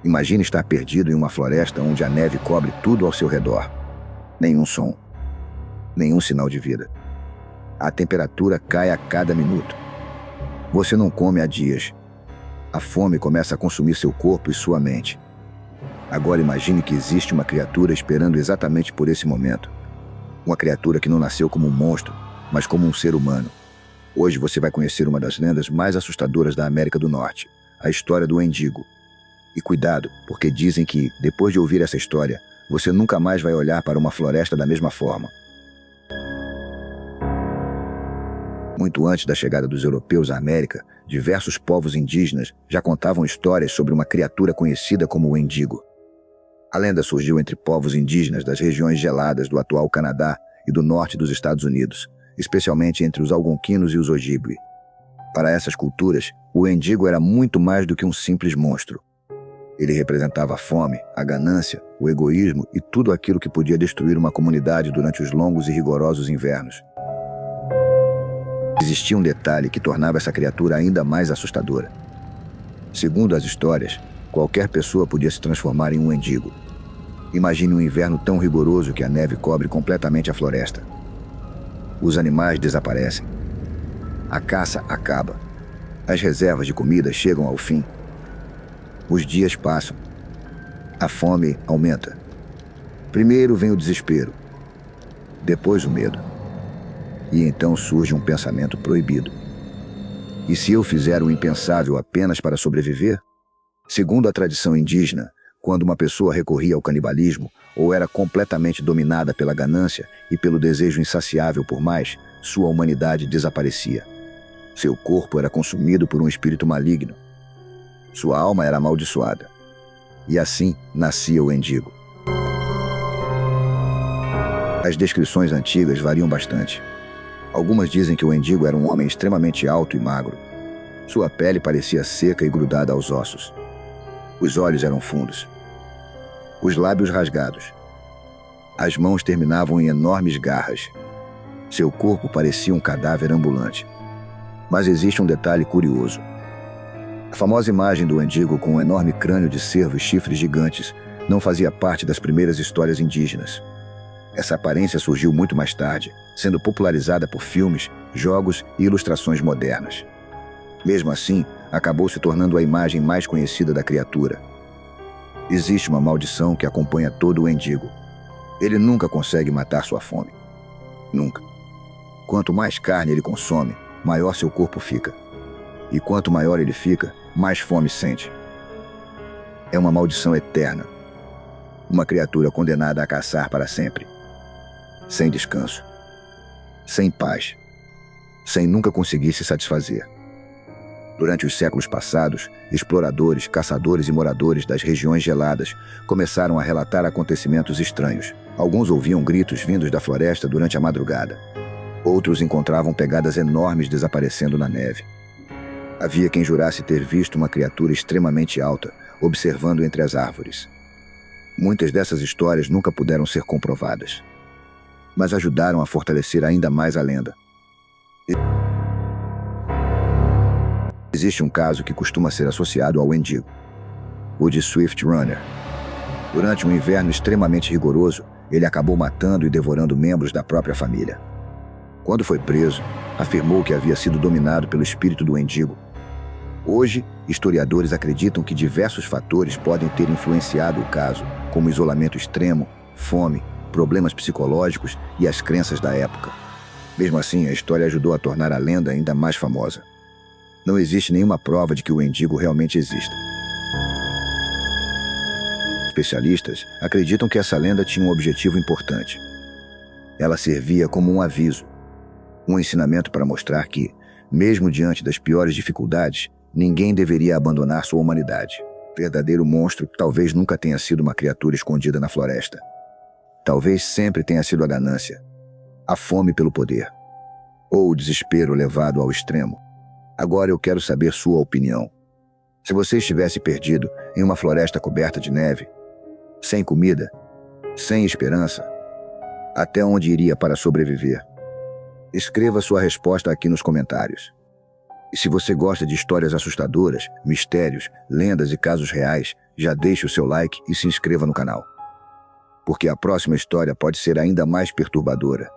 Imagine estar perdido em uma floresta onde a neve cobre tudo ao seu redor. Nenhum som, nenhum sinal de vida. A temperatura cai a cada minuto. Você não come há dias. A fome começa a consumir seu corpo e sua mente. Agora imagine que existe uma criatura esperando exatamente por esse momento. Uma criatura que não nasceu como um monstro, mas como um ser humano. Hoje você vai conhecer uma das lendas mais assustadoras da América do Norte, a história do Wendigo. E cuidado, porque dizem que, depois de ouvir essa história, você nunca mais vai olhar para uma floresta da mesma forma. Muito antes da chegada dos europeus à América, diversos povos indígenas já contavam histórias sobre uma criatura conhecida como Wendigo. A lenda surgiu entre povos indígenas das regiões geladas do atual Canadá e do norte dos Estados Unidos, especialmente entre os Algonquinos e os Ojibwe. Para essas culturas, o Wendigo era muito mais do que um simples monstro. Ele representava a fome, a ganância, o egoísmo e tudo aquilo que podia destruir uma comunidade durante os longos e rigorosos invernos. Existia um detalhe que tornava essa criatura ainda mais assustadora. Segundo as histórias, qualquer pessoa podia se transformar em um Wendigo. Imagine um inverno tão rigoroso que a neve cobre completamente a floresta. Os animais desaparecem. A caça acaba. As reservas de comida chegam ao fim. Os dias passam. A fome aumenta. Primeiro vem o desespero. Depois o medo. E então surge um pensamento proibido. E se eu fizer o impensável apenas para sobreviver? Segundo a tradição indígena, quando uma pessoa recorria ao canibalismo ou era completamente dominada pela ganância e pelo desejo insaciável por mais, sua humanidade desaparecia. Seu corpo era consumido por um espírito maligno. Sua alma era amaldiçoada. E assim nascia o Wendigo. As descrições antigas variam bastante. Algumas dizem que o Wendigo era um homem extremamente alto e magro. Sua pele parecia seca e grudada aos ossos. Os olhos eram fundos. Os lábios rasgados. As mãos terminavam em enormes garras. Seu corpo parecia um cadáver ambulante. Mas existe um detalhe curioso. A famosa imagem do Wendigo com um enorme crânio de cervo e chifres gigantes não fazia parte das primeiras histórias indígenas. Essa aparência surgiu muito mais tarde, sendo popularizada por filmes, jogos e ilustrações modernas. Mesmo assim, acabou se tornando a imagem mais conhecida da criatura. Existe uma maldição que acompanha todo o Wendigo. Ele nunca consegue matar sua fome. Nunca. Quanto mais carne ele consome, maior seu corpo fica. E quanto maior ele fica, mais fome sente. É uma maldição eterna. Uma criatura condenada a caçar para sempre. Sem descanso. Sem paz. Sem nunca conseguir se satisfazer. Durante os séculos passados, exploradores, caçadores e moradores das regiões geladas começaram a relatar acontecimentos estranhos. Alguns ouviam gritos vindos da floresta durante a madrugada. Outros encontravam pegadas enormes desaparecendo na neve. Havia quem jurasse ter visto uma criatura extremamente alta, observando entre as árvores. Muitas dessas histórias nunca puderam ser comprovadas, mas ajudaram a fortalecer ainda mais a lenda. Existe um caso que costuma ser associado ao Wendigo, o de Swift Runner. Durante um inverno extremamente rigoroso, ele acabou matando e devorando membros da própria família. Quando foi preso, afirmou que havia sido dominado pelo espírito do Wendigo. Hoje, historiadores acreditam que diversos fatores podem ter influenciado o caso, como isolamento extremo, fome, problemas psicológicos e as crenças da época. Mesmo assim, a história ajudou a tornar a lenda ainda mais famosa. Não existe nenhuma prova de que o Wendigo realmente exista. Especialistas acreditam que essa lenda tinha um objetivo importante. Ela servia como um aviso, um ensinamento para mostrar que, mesmo diante das piores dificuldades, ninguém deveria abandonar sua humanidade. O verdadeiro monstro talvez nunca tenha sido uma criatura escondida na floresta. Talvez sempre tenha sido a ganância, a fome pelo poder, ou o desespero levado ao extremo. Agora eu quero saber sua opinião. Se você estivesse perdido em uma floresta coberta de neve, sem comida, sem esperança, até onde iria para sobreviver? Escreva sua resposta aqui nos comentários. E se você gosta de histórias assustadoras, mistérios, lendas e casos reais, já deixe o seu like e se inscreva no canal. Porque a próxima história pode ser ainda mais perturbadora.